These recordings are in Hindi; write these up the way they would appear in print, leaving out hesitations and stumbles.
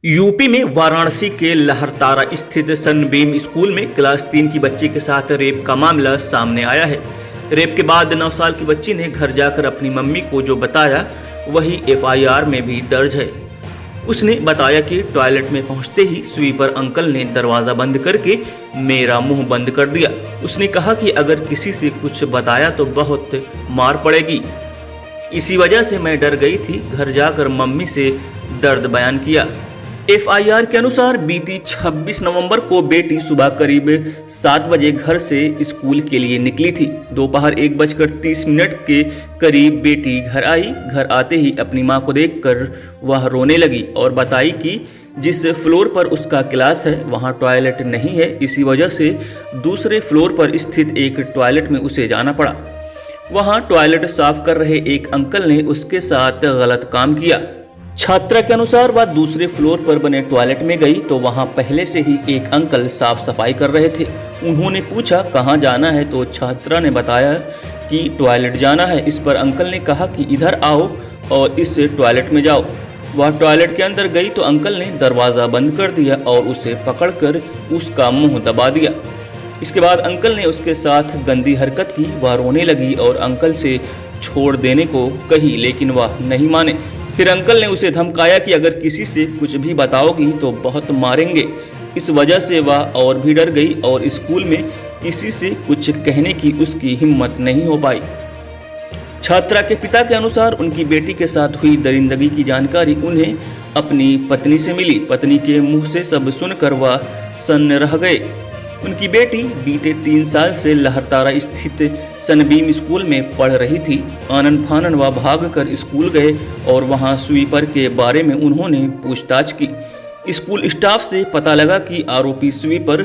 यूपी में वाराणसी के लहरतारा स्थित सनबीम स्कूल में क्लास 3 की बच्ची के साथ रेप का मामला सामने आया है। रेप के बाद 9 साल की बच्ची ने घर जाकर अपनी मम्मी को जो बताया वही एफआईआर में भी दर्ज है। उसने बताया कि टॉयलेट में पहुंचते ही स्वीपर अंकल ने दरवाज़ा बंद करके मेरा मुंह बंद कर दिया। उसने कहा कि अगर किसी से कुछ बताया तो बहुत मार पड़ेगी, इसी वजह से मैं डर गई थी। घर जाकर मम्मी से दर्द बयान किया। एफआईआर के अनुसार बीती 26 नवंबर को बेटी सुबह करीब 7 बजे घर से स्कूल के लिए निकली थी। दोपहर 1:30 के करीब बेटी घर आई। घर आते ही अपनी मां को देखकर वह रोने लगी और बताई कि जिस फ्लोर पर उसका क्लास है वहां टॉयलेट नहीं है, इसी वजह से दूसरे फ्लोर पर स्थित एक टॉयलेट में उसे जाना पड़ा। वहां टॉयलेट साफ कर रहे एक अंकल ने उसके साथ गलत काम किया। छात्रा के अनुसार वह दूसरे फ्लोर पर बने टॉयलेट में गई तो वहां पहले से ही एक अंकल साफ सफाई कर रहे थे। उन्होंने पूछा कहां जाना है तो छात्रा ने बताया कि टॉयलेट जाना है। इस पर अंकल ने कहा कि इधर आओ और इस टॉयलेट में जाओ। वह टॉयलेट के अंदर गई तो अंकल ने दरवाज़ा बंद कर दिया और उसे पकड़कर उसका मुंह दबा दिया। इसके बाद अंकल ने उसके साथ गंदी हरकत की। वह रोने लगी और अंकल से छोड़ देने को कही, लेकिन वह नहीं माने। फिर अंकल ने उसे धमकाया कि अगर किसी से कुछ भी बताओगी तो बहुत मारेंगे। इस वजह से वह और भी डर गई और स्कूल में किसी से कुछ कहने की उसकी हिम्मत नहीं हो पाई। छात्रा के पिता के अनुसार उनकी बेटी के साथ हुई दरिंदगी की जानकारी उन्हें अपनी पत्नी से मिली। पत्नी के मुंह से सब सुनकर वह सन्न रह गए। उनकी बेटी बीते 3 साल से लहरतारा स्थित सनबीम स्कूल में पढ़ रही थी। आनन फानन वह भागकर स्कूल गए और वहां स्वीपर के बारे में उन्होंने पूछताछ की। स्कूल स्टाफ से पता लगा कि आरोपी स्वीपर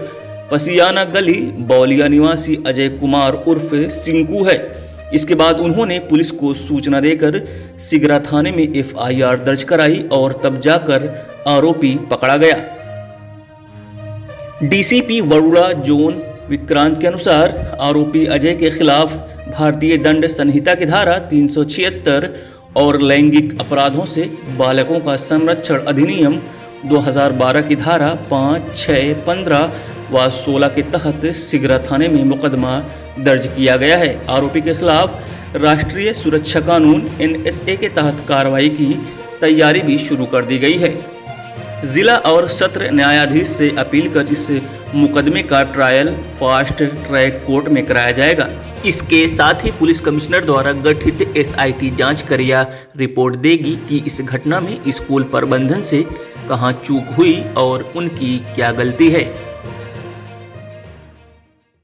पसियाना गली बौलिया निवासी अजय कुमार उर्फ सिंकू है। इसके बाद उन्होंने पुलिस को सूचना देकर सिगरा थाने में एफआईआर दर्ज कराई और तब जाकर आरोपी पकड़ा गया। डीसीपी वरुणा जोन विक्रांत के अनुसार आरोपी अजय के खिलाफ भारतीय दंड संहिता की धारा 376 और लैंगिक अपराधों से बालकों का संरक्षण अधिनियम 2012 की धारा 5, 6, 15 व 16 के तहत सिगरा थाने में मुकदमा दर्ज किया गया है। आरोपी के खिलाफ राष्ट्रीय सुरक्षा कानून NSA के तहत कार्रवाई की तैयारी भी शुरू कर दी गई है। जिला और सत्र न्यायाधीश से अपील कर इस मुकदमे का ट्रायल फास्ट ट्रैक कोर्ट में कराया जाएगा। इसके साथ ही पुलिस कमिश्नर द्वारा गठित SIT जांच कर यह रिपोर्ट देगी कि इस घटना में स्कूल प्रबंधन से कहां चूक हुई और उनकी क्या गलती है।